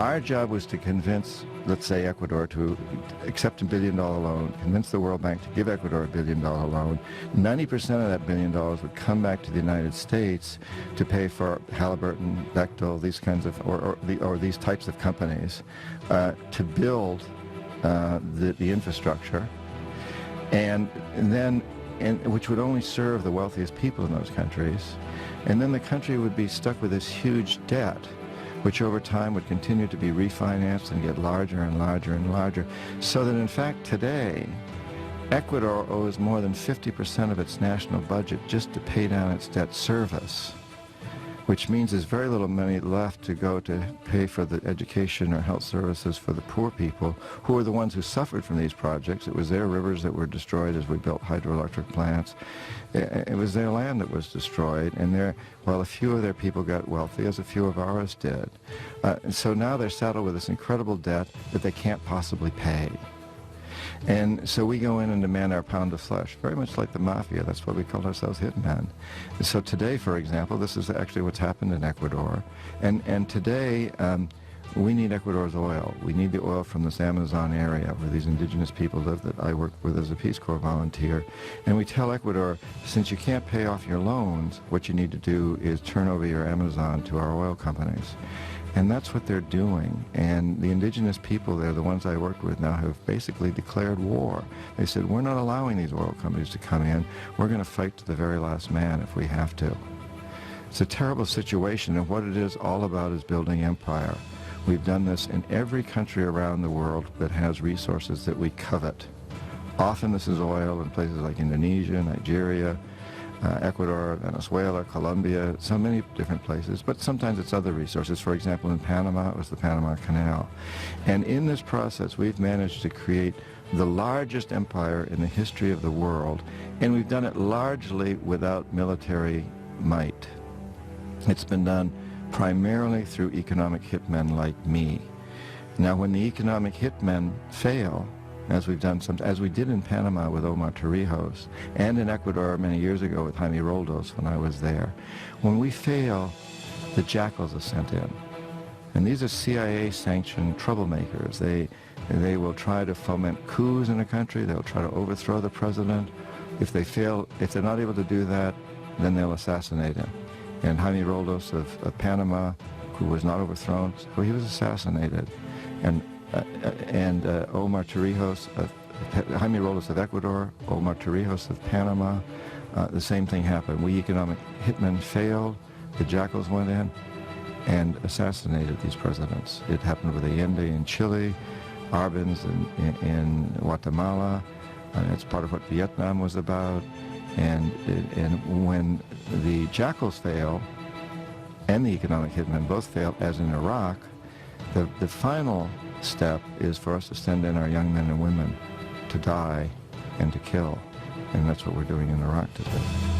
our job was to convince, let's say, Ecuador to accept $1 billion loan, convince the World Bank to give Ecuador $1 billion loan. 90% of that $1 billion would come back to the United States to pay for Halliburton, Bechtel, these kinds of, or these types of companies, to build the infrastructure, and then, which would only serve the wealthiest people in those countries. And then the country would be stuck with this huge debt, which over time would continue to be refinanced and get larger and larger and larger, so that in fact today, Ecuador owes more than 50% of its national budget just to pay down its debt service, which means there's very little money left to go to pay for the education or health services for the poor people, who are the ones who suffered from these projects. It was their rivers that were destroyed as we built hydroelectric plants. It was their land that was destroyed, and while a few of their people got wealthy, as a few of ours did. So now they're saddled with this incredible debt that they can't possibly pay. And so we go in and demand our pound of flesh, very much like the mafia. That's why we called ourselves hitmen. So today, for example, this is actually what's happened in Ecuador. And today, we need Ecuador's oil. We need the oil from this Amazon area where these indigenous people live that I work with as a Peace Corps volunteer. And we tell Ecuador, since you can't pay off your loans, what you need to do is turn over your Amazon to our oil companies. And that's what they're doing. And the indigenous people there, the ones I worked with now, have basically declared war. They said, we're not allowing these oil companies to come in. We're going to fight to the very last man if we have to. It's a terrible situation, and what it is all about is building empire. We've done this in every country around the world that has resources that we covet. Often this is oil in places like Indonesia, Nigeria, Ecuador, Venezuela, Colombia, so many different places, but sometimes it's other resources. For example, in Panama, it was the Panama Canal. And in this process, we've managed to create the largest empire in the history of the world, and we've done it largely without military might. It's been done primarily through economic hitmen like me. Now, when the economic hitmen fail, as we've done as we did in Panama with Omar Torrijos, and in Ecuador many years ago with Jaime Roldos when I was there. When we fail, the jackals are sent in. And these are CIA-sanctioned troublemakers. They will try to foment coups in a country. They'll try to overthrow the president. If they fail, if they're not able to do that, then they'll assassinate him. And Jaime Roldos of Panama, who was not overthrown, well, he was assassinated. And Omar Torrijos, Jaime Roldos of Ecuador, Omar Torrijos of Panama, the same thing happened. We economic hitmen failed, the jackals went in and assassinated these presidents. It happened with Allende in Chile, Arbenz in Guatemala. It's part of what Vietnam was about. And when the jackals fail and the economic hitmen both fail, as in Iraq, the final step is for us to send in our young men and women to die and to kill. And that's what we're doing in Iraq today.